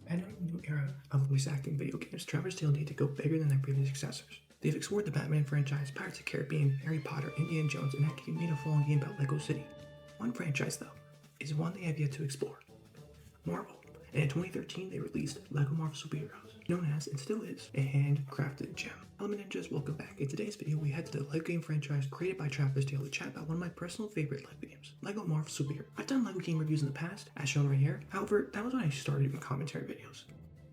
Entering a new era of voice acting video games, Trevor's Tale need to go bigger than their previous successors. They've explored the Batman franchise, Pirates of the Caribbean, Harry Potter, Indiana Jones, and heck, even made a full-on game about Lego City. One franchise, though, is one they have yet to explore. Marvel. And in 2013, they released Lego Marvel Superheroes, known as, and still is, a handcrafted gem. Hello Ninjas, welcome back. In today's video, we head to the Lego game franchise created by Trevor's Tale to chat about one of my personal favorite Lego games, Lego Marvel Superheroes. I've done Lego game reviews in the past, as shown right here. However, that was when I started doing commentary videos,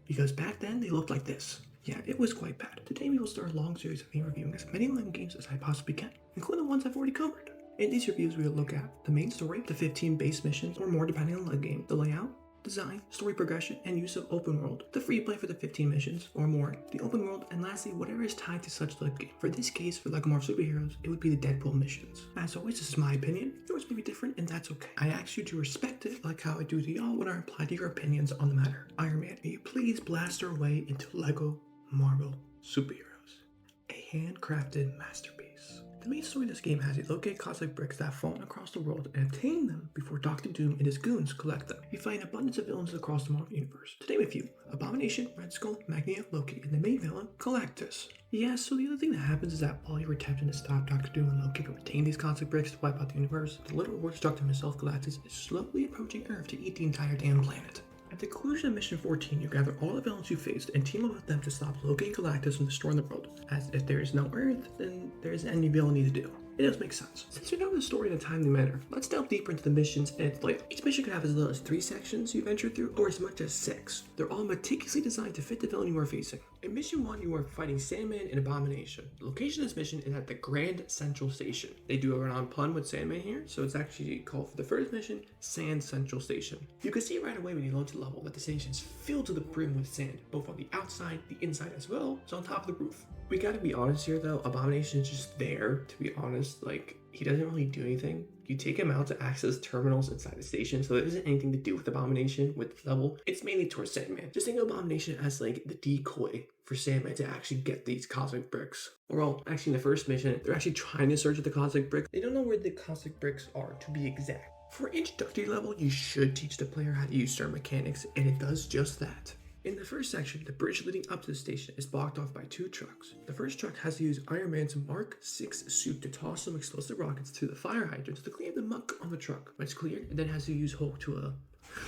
because back then they looked like this. Yeah, it was quite bad. Today we will start a long series of me reviewing as many Lego games as I possibly can, including the ones I've already covered. In these reviews, we will look at the main story, the 15 base missions or more depending on the Lego game, the layout, design, story progression, and use of open world, the free play for the 15 missions or more, the open world, and lastly, whatever is tied to such Lego game. For this case, for Lego Marvel Superheroes, it would be the Deadpool missions. As always, this is my opinion. Yours may be different, and that's okay. I ask you to respect it like how I do to y'all when I reply to your opinions on the matter. Iron Man, may you please blast our way into Lego Marvel Superheroes, a handcrafted masterpiece. The main story of this game has you locate cosmic bricks that have fallen across the world and obtain them before Dr. Doom and his goons collect them. You find an abundance of villains across the Marvel Universe. Today with you, Abomination, Red Skull, Magneto, Loki, and the main villain, Galactus. Yeah, so the other thing that happens is that while you were attempting to stop Dr. Doom and Loki from obtaining these cosmic bricks to wipe out the universe, the little war destructor himself, Galactus, is slowly approaching Earth to eat the entire damn planet. At the conclusion of Mission 14, you gather all the villains you faced and team up with them to stop Loki and Galactus from destroying the world, as if there is no Earth, then there isn't any villainy to do. It does make sense. Since we know the story in a timely manner, let's delve deeper into the missions and its layout. Each mission could have as little as 3 sections you venture through, or as much as 6. They're all meticulously designed to fit the villain you are facing. In Mission 1, you are fighting Sandman and Abomination. The location of this mission is at the Grand Central Station. They do a run-on pun with Sandman here, so it's actually called for the first mission, Sand Central Station. You can see right away when you load to the level that the station is filled to the brim with sand, both on the outside, the inside as well, so on top of the roof. We gotta be honest here though, Abomination is just there, to be honest. Like, he doesn't really do anything. You take him out to access terminals inside the station, so there isn't anything to do with Abomination with the level. It's mainly towards Sandman. Just think of Abomination as like the decoy for Sandman to actually get these cosmic bricks. Or well, actually in the first mission, they're actually trying to search for the cosmic bricks. They don't know where the cosmic bricks are, to be exact. For introductory level, you should teach the player how to use certain mechanics, and it does just that. In the first section, the bridge leading up to the station is blocked off by 2 trucks. The first truck has to use Iron Man's Mark 6 suit to toss some explosive rockets to the fire hydrants to clear the muck on the truck. When it's cleared, it then has to use Hulk to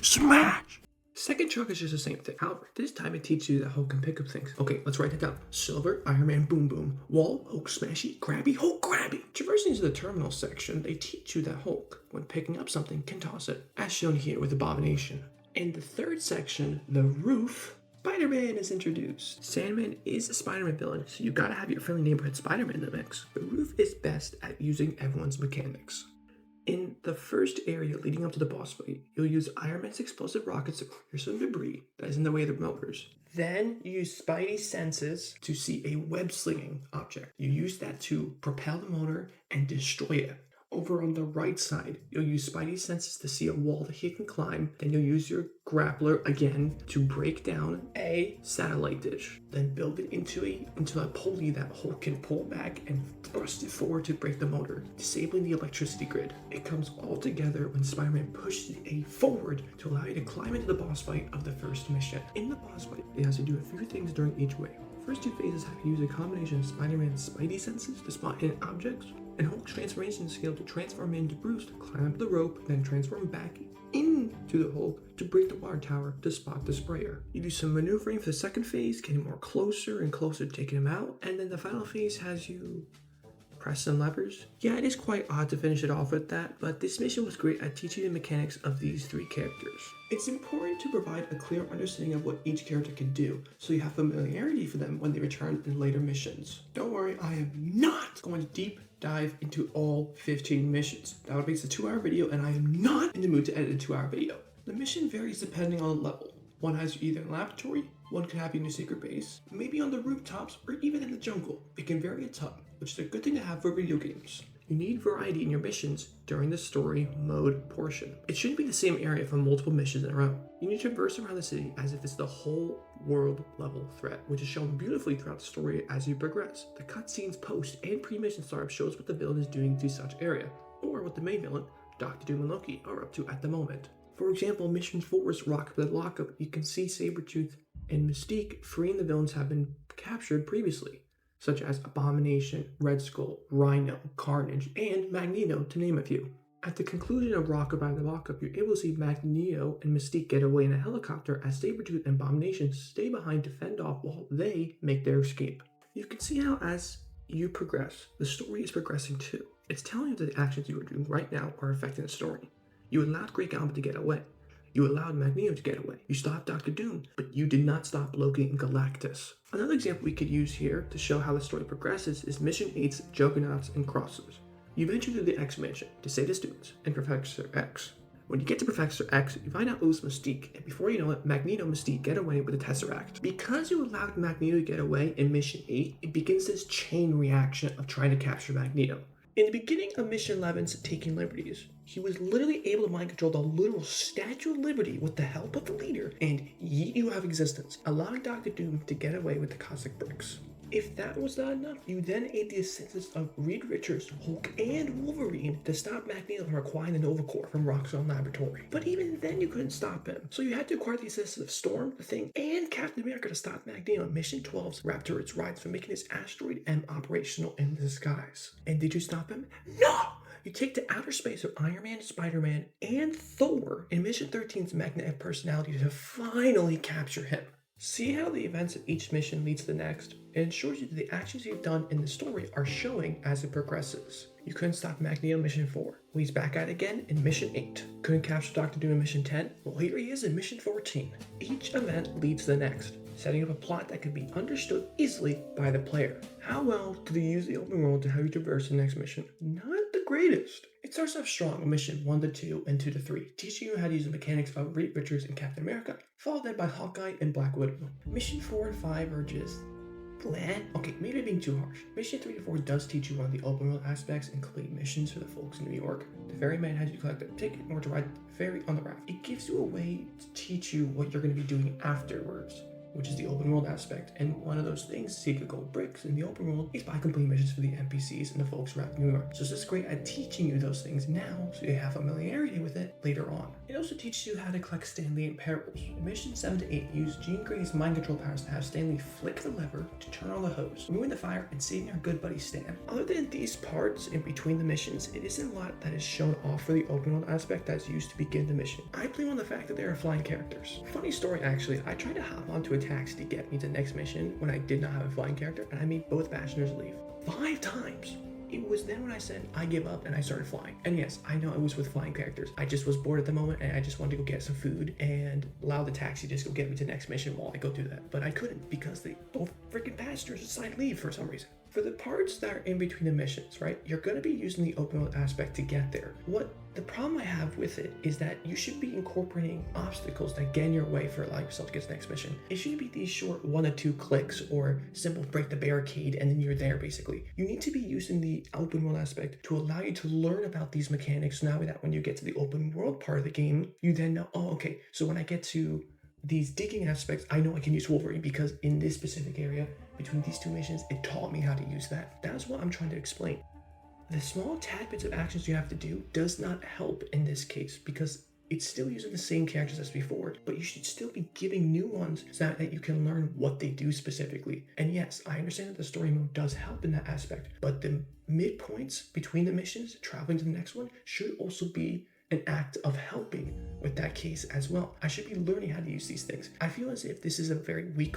smash! Second truck is just the same thing. However, this time it teaches you that Hulk can pick up things. Okay, let's write it down. Silver, Iron Man, boom boom. Wall, Hulk smashy, grabby, Hulk grabby. Traversing into the terminal section, they teach you that Hulk, when picking up something, can toss it, as shown here with Abomination. In the third section, the roof, Spider-Man is introduced. Sandman is a Spider-Man villain, so you gotta have your friendly neighborhood Spider-Man in the mix. The roof is best at using everyone's mechanics. In the first area leading up to the boss fight, you'll use Iron Man's explosive rockets to clear some debris that is in the way of the motors. Then you use Spidey senses to see a web-slinging object. You use that to propel the motor and destroy it. Over on the right side, you'll use Spidey senses to see a wall that he can climb. Then you'll use your grappler again to break down a satellite dish. Then build it into a pulley that Hulk can pull back and thrust it forward to break the motor, disabling the electricity grid. It comes all together when Spider-Man pushes A forward to allow you to climb into the boss fight of the first mission. In the boss fight, it has to do a few things during each wave. First 2 phases have you use a combination of Spider-Man's Spidey senses to spot hidden objects, and Hulk's transformation skill to transform into Bruce to climb up the rope, then transform back into the Hulk to break the water tower to spot the sprayer. You do some maneuvering for the second phase, getting more closer and closer to taking him out, and then the final phase has you press some levers. Yeah, it is quite odd to finish it off with that, but this mission was great at teaching the mechanics of these 3 characters. It's important to provide a clear understanding of what each character can do, so you have familiarity for them when they return in later missions. Don't worry, I am not going to deep dive into all 15 missions. That would make this a 2-hour video, and I am not in the mood to edit a 2-hour video. The mission varies depending on the level. One has you either in a laboratory, one could have you in a secret base, maybe on the rooftops, or even in the jungle. It can vary a ton, which is a good thing to have for video games. You need variety in your missions during the story mode portion. It shouldn't be the same area for multiple missions in a row. You need to traverse around the city as if it's the whole world level threat, which is shown beautifully throughout the story as you progress. The cutscenes post and pre-mission startup shows what the villain is doing to such area, or what the main villain, Dr. Doom and Loki, are up to at the moment. For example, Mission 4's Rock the Lockup, you can see Sabretooth and Mystique freeing the villains have been captured previously, such as Abomination, Red Skull, Rhino, Carnage, and Magneto, to name a few. At the conclusion of Rock by the Lockup, you're able to see Magneto and Mystique get away in a helicopter as Sabretooth and Abomination stay behind to fend off while they make their escape. You can see how as you progress, the story is progressing too. It's telling you that the actions you are doing right now are affecting the story. You allowed Great Gauntlet to get away. You allowed Magneto to get away. You stopped Doctor Doom, but you did not stop Loki and Galactus. Another example we could use here to show how the story progresses is Mission 8's Juggernauts and Crossers. You venture through the X Mansion to save the students and Professor X. When you get to Professor X, you find out it was Mystique, and before you know it, Magneto and Mystique get away with the Tesseract. Because you allowed Magneto to get away in Mission 8, it begins this chain reaction of trying to capture Magneto. In the beginning of Mission 11's Taking Liberties, he was literally able to mind control the literal Statue of Liberty with the help of the leader and yeet you out of existence, allowing Doctor Doom to get away with the Cosmic Bricks. If that was not enough, you then aid the assistance of Reed Richards, Hulk, and Wolverine to stop Magneto from acquiring the Nova Corps from Roxxon Laboratory. But even then you couldn't stop him, so you had to acquire the assistance of Storm, the Thing, and Captain America to stop Magneto on Mission 12's Raptor's rides from making his Asteroid M operational in the skies. And did you stop him? No! You take to outer space with Iron Man, Spider-Man, and Thor in Mission 13's magnetic personality to finally capture him. See how the events of each mission leads to the next? It ensures you that the actions you've done in the story are showing as it progresses. You couldn't stop Magneto in Mission 4. Well, he's back at it again in Mission 8. Couldn't capture Doctor Doom in Mission 10. Well, here he is in Mission 14. Each event leads to the next, setting up a plot that can be understood easily by the player. How well do they use the open world to have you traverse the next mission? Not the greatest. It starts off strong in Mission 1 to 2 and 2 to 3, teaching you how to use the mechanics of Reed Richards and Captain America, followed then by Hawkeye and Black Widow. Mission 4 and 5 are just bland. Okay, maybe being too harsh. Mission 3 to 4 does teach you one of the open world aspects and complete missions for the folks in New York. The ferryman has you collect a ticket in order to ride the ferry on the raft. It gives you a way to teach you what you're going to be doing afterwards, which is the open world aspect. And one of those things, secret gold bricks in the open world, is by completing missions for the NPCs and the folks around New York. So it's just great at teaching you those things now, so you have familiarity with it later on. It also teaches you how to collect Stanley in perils. In Mission 7 to 8, use Jean Grey's mind control powers to have Stanley flick the lever to turn on the hose, removing the fire and saving our good buddy Stan. Other than these parts in between the missions, it isn't a lot that is shown off for the open world aspect that's used to begin the mission. I blame on the fact that there are flying characters. Funny story actually, I tried to hop onto a taxi to get me to the next mission when I did not have a flying character, and I made both passengers leave 5 times. It was then when I said I give up and I started flying. And yes, I know it was with flying characters. I just was bored at the moment and I just wanted to go get some food and allow the taxi to just go get me to the next mission while I go do that. But I couldn't because both freaking passengers decided to leave for some reason. For the parts that are in between the missions, right, you're going to be using the open world aspect to get there. The problem I have with it is that you should be incorporating obstacles that get in your way for allowing yourself to get to the next mission. It shouldn't be these short 1 to 2 clicks or simple break the barricade and then you're there basically. You need to be using the open world aspect to allow you to learn about these mechanics. Now that when you get to the open world part of the game, you then know, oh, okay, so when I get to these digging aspects, I know I can use Wolverine because in this specific area, between these 2 missions, it taught me how to use that. That's what I'm trying to explain. The small tad bits of actions you have to do does not help in this case because it's still using the same characters as before, but you should still be giving new ones so that you can learn what they do specifically. And yes, I understand that the story mode does help in that aspect, but the midpoints between the missions, traveling to the next one, should also be an act of helping with that case as well. I should be learning how to use these things. I feel as if this is a very weak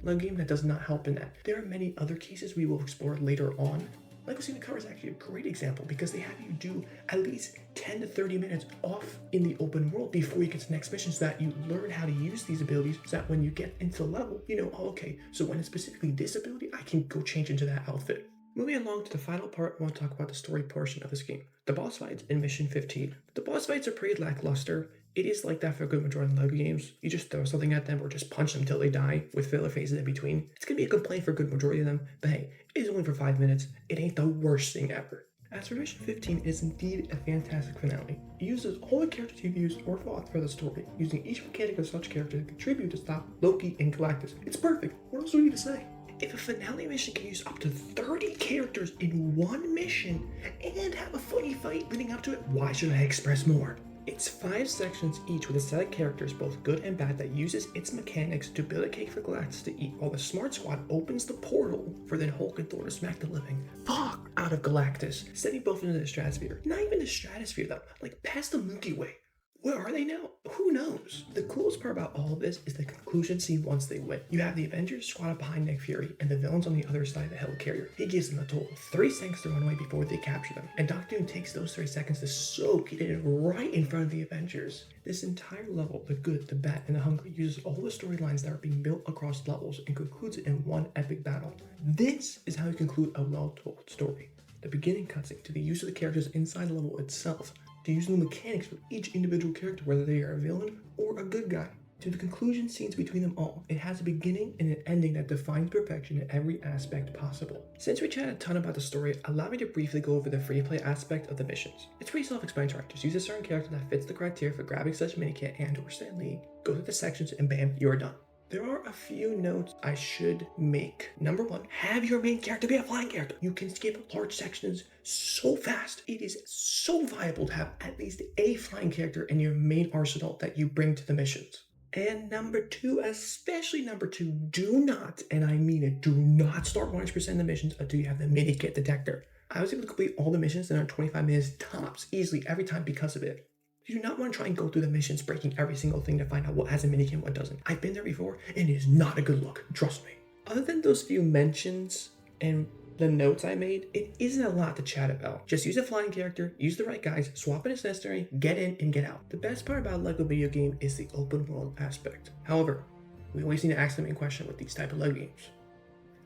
Lego game that does not help in that. There are many other cases we will explore later on. Lego Scene Cover is actually a great example because they have you do at least 10 to 30 minutes off in the open world before you get to the next mission so that you learn how to use these abilities so that when you get into the level, you know, oh, okay, so when it's specifically this ability, I can go change into that outfit. Moving along to the final part, I want to talk about the story portion of this game. The boss fights in Mission 15. The boss fights are pretty lackluster. It is like that for a good majority of Lego games. You just throw something at them or just punch them until they die with filler phases in between. It's going to be a complaint for a good majority of them, but hey, it is only for 5 minutes. It ain't the worst thing ever. As for Mission 15, it is indeed a fantastic finale. It uses all the characters you've used or fought throughout the story, using each mechanic of such character to contribute to stop Loki and Galactus. It's perfect. What else do we need to say? If a finale mission can use up to 30 characters in one mission and have a funny fight leading up to it, why should I express more? It's 5 sections each with a set of characters, both good and bad, that uses its mechanics to build a cake for Galactus to eat, while the Smart Squad opens the portal for then Hulk and Thor to smack the living fuck out of Galactus, sending both into the stratosphere. Not even the stratosphere though, like past the Milky Way. Where are they now? Who knows? The coolest part about all of this is the conclusion scene once they win. You have the Avengers squad behind Nick Fury and the villains on the other side of the helicarrier. He gives them a total of 3 seconds to run away before they capture them, and Doctor Doom takes those 3 seconds to soak it in right in front of the Avengers. This entire level, the good, the bad, and the hungry, uses all the storylines that are being built across levels and concludes it in one epic battle. This is how you conclude a well-told story. The beginning cutscene to the use of the characters inside the level itself, to using the mechanics for each individual character, whether they are a villain or a good guy, to the conclusion scenes between them all. It has a beginning and an ending that defines perfection in every aspect possible. Since we chatted a ton about the story, allow me to briefly go over the free-to-play aspect of the missions. It's pretty self-explanatory. Just use a certain character that fits the criteria for grabbing such minikit and or Stan Lee, go through the sections, and bam, you're done. There are a few notes I should make. Number 1, have your main character be a flying character. You can skip large sections so fast. It is so viable to have at least a flying character in your main arsenal that you bring to the missions. And number 2, especially number 2, do not, and I mean it, do not start 100% of the missions until you have the minikit detector. I was able to complete all the missions in under 25 minutes tops easily every time because of it. You do not want to try and go through the missions breaking every single thing to find out what has a minikit and what doesn't. I've been there before, and it is not a good look, trust me. Other than those few mentions and the notes I made, it isn't a lot to chat about. Just use a flying character, use the right guys, swap it as necessary, get in and get out. The best part about a Lego video game is the open world aspect. However, we always need to ask the main question with these type of Lego games.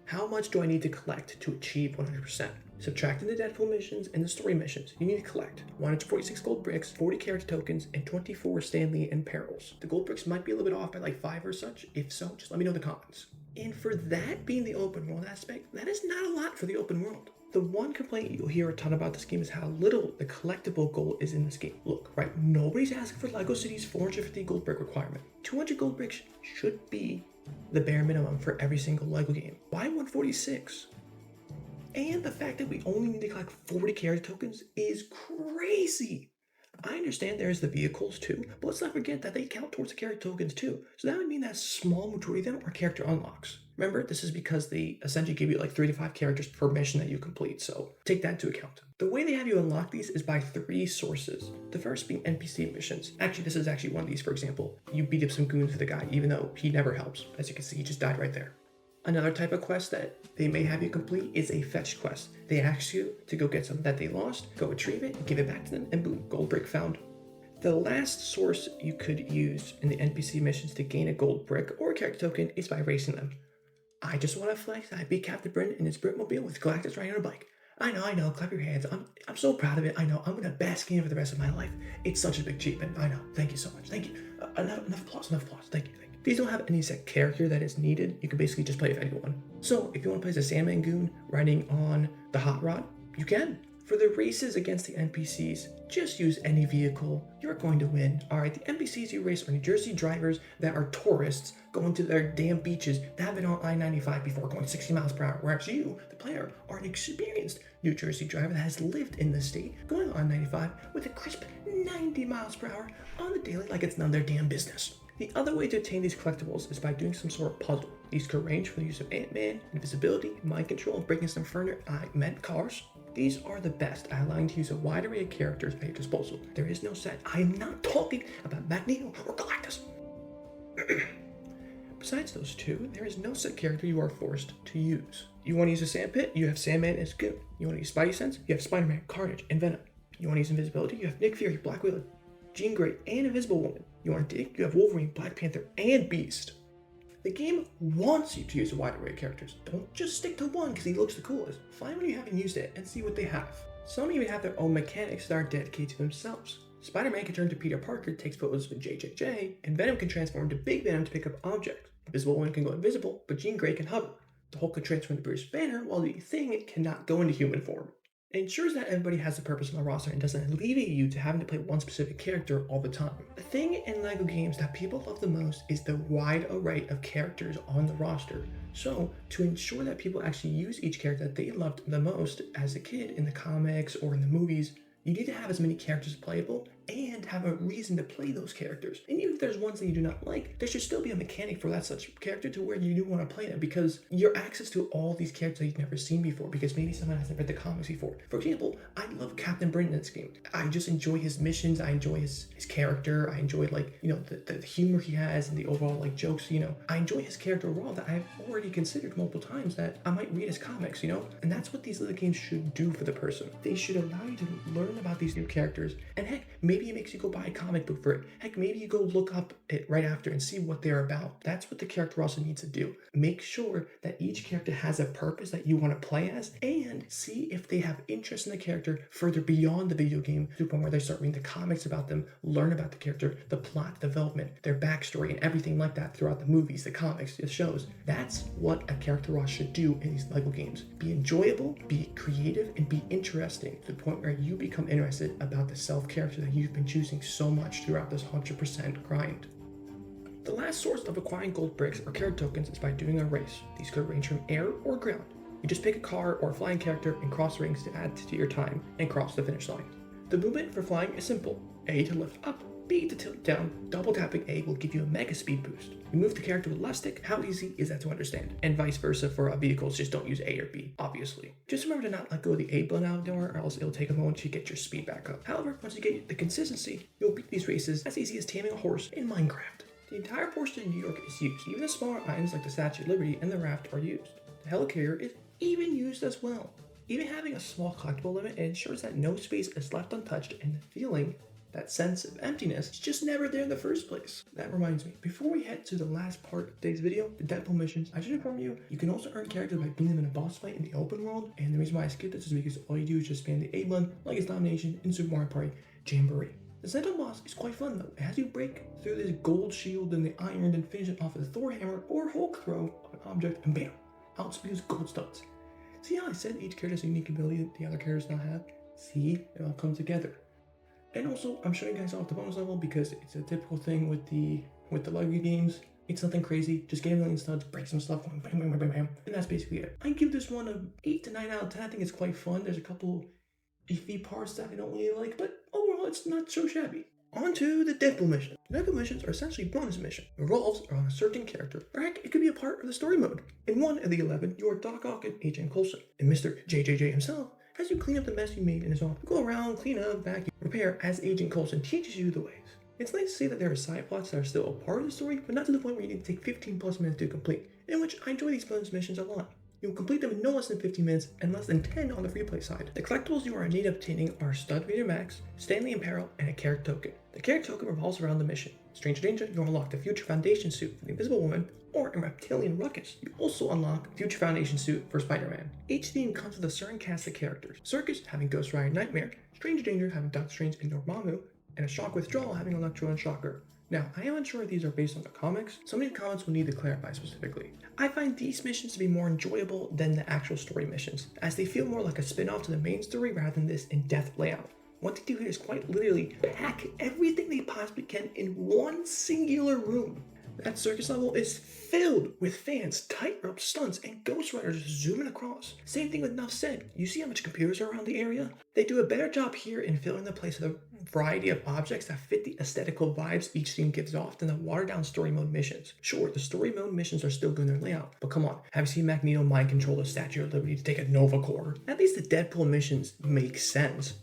How much do I need to collect to achieve 100%? Subtracting the Deadpool missions and the story missions, you need to collect 146 gold bricks, 40 character tokens, and 24 Stan Lee and Perils. The gold bricks might be a little bit off by like 5 or such. If so, just let me know in the comments. And for that being the open world aspect, that is not a lot for the open world. The one complaint you'll hear a ton about this game is how little the collectible gold is in this game. Look, right, nobody's asking for Lego City's 450 gold brick requirement. 200 gold bricks should be the bare minimum for every single Lego game. Why 146? And the fact that we only need to collect 40 character tokens is crazy. I understand there's the vehicles too, but let's not forget that they count towards the character tokens too. So that would mean that a small majority of them are character unlocks. Remember, this is because they essentially give you like 3 to 5 characters per mission that you complete, so take that into account. The way they have you unlock these is by 3 sources. The first being NPC missions. Actually, this is actually one of these, for example. You beat up some goons with a guy, even though he never helps. As you can see, he just died right there. Another type of quest that they may have you complete is a fetch quest. They ask you to go get something that they lost, go retrieve it, give it back to them, and boom, gold brick found. The last source you could use in the NPC missions to gain a gold brick or a character token is by racing them. I just want to flex that I beat Captain Britain in his Britmobile with Galactus riding on a bike. I know, clap your hands. I'm so proud of it. I know, I'm gonna bask in it for the rest of my life. It's such a big achievement. I know, thank you so much. Thank you. Enough applause, thank you. These don't have any set character that is needed. You can basically just play with anyone. So if you want to play as a Sandman goon riding on the Hot Rod, you can. For the races against the NPCs, just use any vehicle. You're going to win. Alright, the NPCs you race are New Jersey drivers that are tourists going to their damn beaches that have been on I-95 before going 60 miles per hour. Whereas you, the player, are an experienced New Jersey driver that has lived in the state going on I-95 with a crisp 90 miles per hour on the daily like it's none of their damn business. The other way to obtain these collectibles is by doing some sort of puzzle. These could range from the use of Ant-Man, invisibility, mind control, and breaking some furniture. I meant cars. These are the best at allowing to use a wide array of characters at your disposal. There is no set. I am not talking about Magneto or Galactus. Besides those two, there is no set character you are forced to use. You want to use a sandpit? You have Sandman as Goon. You want to use Spidey Sense? You have Spider-Man, Carnage, and Venom. You want to use invisibility? You have Nick Fury, Black Widow, Jean Grey, and Invisible Woman. You want to dig? You have Wolverine, Black Panther, and Beast. The game wants you to use a wide array of characters. Don't just stick to one because he looks the coolest. Find one you haven't used it and see what they have. Some even have their own mechanics that are dedicated to themselves. Spider-Man can turn to Peter Parker, takes photos with JJJ, and Venom can transform into Big Venom to pick up objects. Invisible Woman can go invisible, but Jean Grey can hover. The Hulk can transform into Bruce Banner, while the Thing cannot go into human form. It ensures that everybody has a purpose on the roster and doesn't alleviate you to having to play one specific character all the time. The thing in LEGO games that people love the most is the wide array of characters on the roster. So, to ensure that people actually use each character that they loved the most as a kid in the comics or in the movies, you need to have as many characters playable and have a reason to play those characters. And even if there's ones that you do not like, there should still be a mechanic for that such character to where you do want to play them, because your access to all these characters that you've never seen before, because maybe someone hasn't read the comics before. For example, I love Captain Britain in this game. I just enjoy his missions, I enjoy his character, I enjoy the humor he has and the overall jokes, I enjoy his character overall that I've already considered multiple times that I might read his comics, and that's what these little games should do for the person. They should allow you to learn about these new characters, and heck, maybe it makes you go buy a comic book for it. Heck, maybe you go look up it right after and see what they're about. That's what the character also needs to do. Make sure that each character has a purpose that you want to play as, and see if they have interest in the character further beyond the video game to the point where they start reading the comics about them, learn about the character, the plot development, their backstory, and everything like that throughout the movies, the comics, the shows. That's what a character ROS should do in these Lego games. Be enjoyable, be creative, and be interesting to the point where you become interested about the self-character that you've been choosing so much throughout this 100% grind. The last source of acquiring gold bricks or character tokens is by doing a race. These could range from air or ground. You just pick a car or a flying character and cross rings to add to your time and cross the finish line. The movement for flying is simple. A to lift up, B to tilt down. Double tapping A will give you a mega speed boost. You move the character with left stick. How easy is that to understand? And vice versa for vehicles, just don't use A or B, obviously. Just remember to not let go of the A button out of nowhere, or else it'll take a moment to get your speed back up. However, once you get the consistency, you'll beat these races as easy as taming a horse in Minecraft. The entire portion of New York is used. Even the smaller items like the Statue of Liberty and the raft are used. The helicarrier is even used as well. Even having a small collectible limit ensures that no space is left untouched, and the feeling, that sense of emptiness, is just never there in the first place. That reminds me, before we head to the last part of today's video, the Deadpool missions, I should inform you, you can also earn characters by beating them in a boss fight in the open world, and the reason why I skipped this is because all you do is just spam the A button like it's Domination in Super Mario Party Jamboree. The central boss is quite fun though. It has you break through this gold shield and the iron, then finish it off with a Thor hammer or Hulk throw of an object, and bam, out spews gold studs. See how I said each character has a unique ability that the other characters not have? See, it all comes together. And also, I'm showing you guys off the bonus level because it's a typical thing with the Lego games. It's nothing crazy, just get a million studs, break some stuff, bam, bam, bam, bam, bam, and that's basically it. I give this one an 8 to 9 out of 10. I think it's quite fun. There's a couple iffy parts that I don't really like, but overall it's not so shabby. On to the Deadpool mission. Deadpool missions are essentially bonus mission. It revolves around a certain character, or heck, it could be a part of the story mode. In one of the 11, you are Doc Ock and Agent Coulson, and Mr. JJJ himself has you clean up the mess you made in his office. Go around, clean up, vacuum, repair as Agent Coulson teaches you the ways. It's nice to see that there are side plots that are still a part of the story, but not to the point where you need to take 15 plus minutes to complete, in which I enjoy these bonus missions a lot. You'll complete them in no less than 15 minutes and less than 10 on the free play side. The collectibles you are in need of obtaining are Stud Raider Max, Stanley Apparel, and a character token. The character token revolves around the mission. Stranger Danger, you unlock the Future Foundation suit for the Invisible Woman, or in Reptilian Ruckus, you also unlock Future Foundation suit for Spider-Man. Each theme comes with a certain cast of characters. Circus having Ghost Rider Nightmare, Stranger Danger having Doctor Strange and Dormammu, and a Shock Withdrawal having Electro and Shocker. Now, I am unsure if these are based on the comics. Some of the comments will need to clarify specifically. I find these missions to be more enjoyable than the actual story missions, as they feel more like a spin-off to the main story rather than this in-depth layout. What they do here is quite literally pack everything they possibly can in one singular room. That circus level is filled with fans, tightrope stunts, and Ghost Riders zooming across. Same thing with Nuff Said. You see how much computers are around the area? They do a better job here in filling the place with a variety of objects that fit the aesthetical vibes each theme gives off than the watered-down story mode missions. Sure, the story mode missions are still good in their layout, but come on, have you seen Magneto mind control the Statue of Liberty to take a Nova Core? At least the Deadpool missions make sense.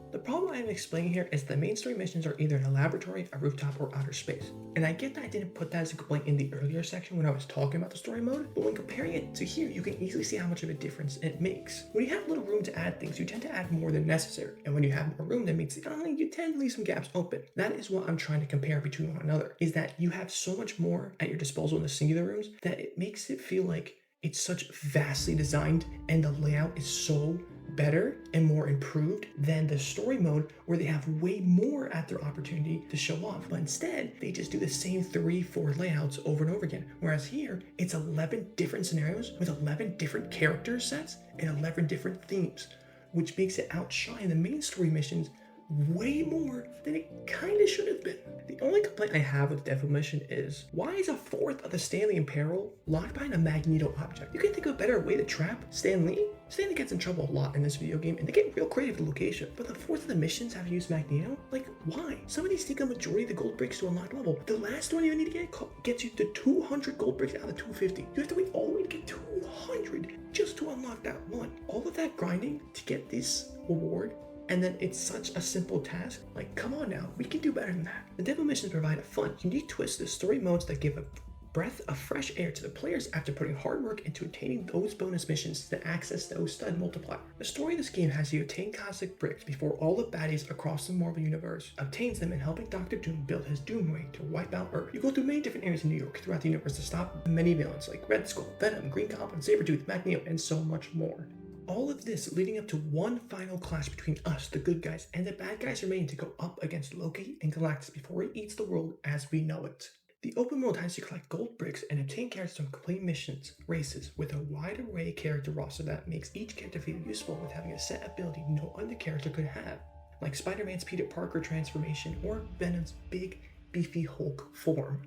The problem I am explaining here is the main story missions are either in a laboratory, a rooftop, or outer space. And I get that I didn't put that as a complaint in the earlier section when I was talking about the story mode, but when comparing it to here, you can easily see how much of a difference it makes. When you have little room to add things, you tend to add more than necessary. And when you have more room that meets the island, you tend to leave some gaps open. That is what I'm trying to compare between one another, is that you have so much more at your disposal in the singular rooms that it makes it feel like it's such vastly designed and the layout is so better and more improved than the story mode where they have way more at their opportunity to show off. But instead, they just do the same 3-4 layouts over and over again. Whereas here, it's 11 different scenarios with 11 different character sets and 11 different themes, which makes it outshine the main story missions way more than it kinda should have been. The only complaint I have with the Deadpool mission is, why is a fourth of the Stanley in peril locked behind a Magneto object? You can think of a better way to trap Stan Lee? Stanley gets in trouble a lot in this video game, and they get real creative with the location. But the fourth of the missions have to use Magneto? Like, why? Somebody take a majority of the gold bricks to unlock level. The last one you need to get gets you to 200 gold bricks out of 250. You have to wait all the way to get 200 just to unlock that one. All of that grinding to get this reward, and then it's such a simple task. Like, come on now, we can do better than that. The Deadpool missions provide a fun, unique twist to story modes that give a breath of fresh air to the players after putting hard work into attaining those bonus missions to access those stud multiplier. The story of this game has you obtain cosmic bricks before all the baddies across the Marvel Universe obtains them, and helping Doctor Doom build his Doom Ray to wipe out Earth. You go through many different areas in New York throughout the universe to stop many villains like Red Skull, Venom, Green Goblin, Sabretooth, Magneto, and so much more. All of this leading up to one final clash between us, the good guys, and the bad guys remain to go up against Loki and Galactus before he eats the world as we know it. The open world has you collect gold bricks and obtain characters from complete missions, races, with a wide array character roster that makes each character feel useful with having a set ability no other character could have, like Spider-Man's Peter Parker transformation or Venom's big, beefy Hulk form.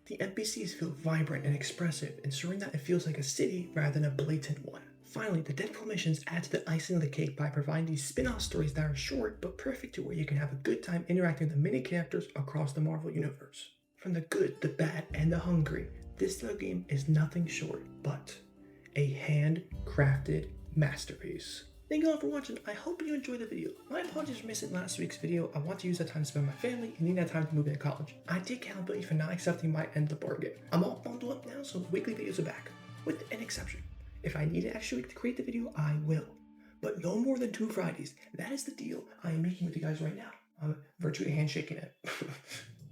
The NPCs feel vibrant and expressive, ensuring that it feels like a city rather than a blatant one. Finally, the Deadpool missions add to the icing on the cake by providing these spin-off stories that are short but perfect to where you can have a good time interacting with the many characters across the Marvel Universe. From the good, the bad, and the hungry, this little game is nothing short but a handcrafted masterpiece. Thank you all for watching. I hope you enjoyed the video. My apologies for missing last week's video. I want to use that time to spend with my family and need that time to move into college. I take accountability for not accepting my end of the bargain. I'm all bundled up now, so weekly videos are back, with an exception. If I need an extra week to create the video, I will. But no more than 2 Fridays. That is the deal I am making with you guys right now. I'm virtually handshaking it.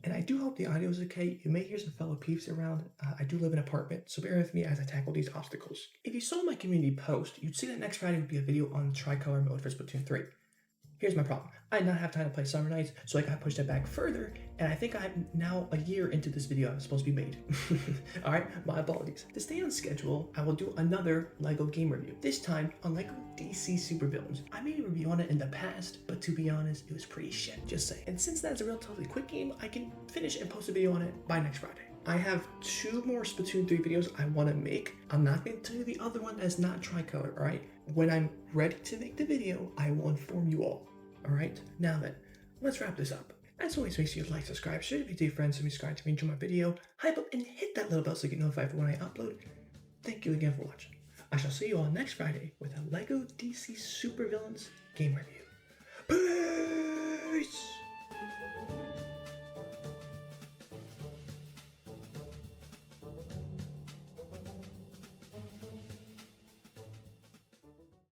And I do hope the audio is okay. You may hear some fellow peeps around. I do live in an apartment, so bear with me as I tackle these obstacles. If you saw my community post, you'd see that next Friday would be a video on tricolor mode for Splatoon 3. Here's my problem. I did not have time to play Summer Nights, so I got pushed it back further, and I think I'm now a year into this video I'm supposed to be made. Alright, my apologies. To stay on schedule, I will do another Lego game review, this time on Lego DC Supervillains. I made a review on it in the past, but to be honest, it was pretty shit, just saying. And since that's a relatively quick game, I can finish and post a video on it by next Friday. I have 2 more Splatoon 3 videos I want to make. I'm not going to tell you the other one that's not tricolor, alright? When I'm ready to make the video, I will inform you all. Alright, now then, let's wrap this up. As always, make sure you like, subscribe, share it with your friends, and subscribe to enjoy my video, hype up, and hit that little bell so you get notified for when I upload. Thank you again for watching. I shall see you all next Friday with a Lego DC Supervillains game review. Peace!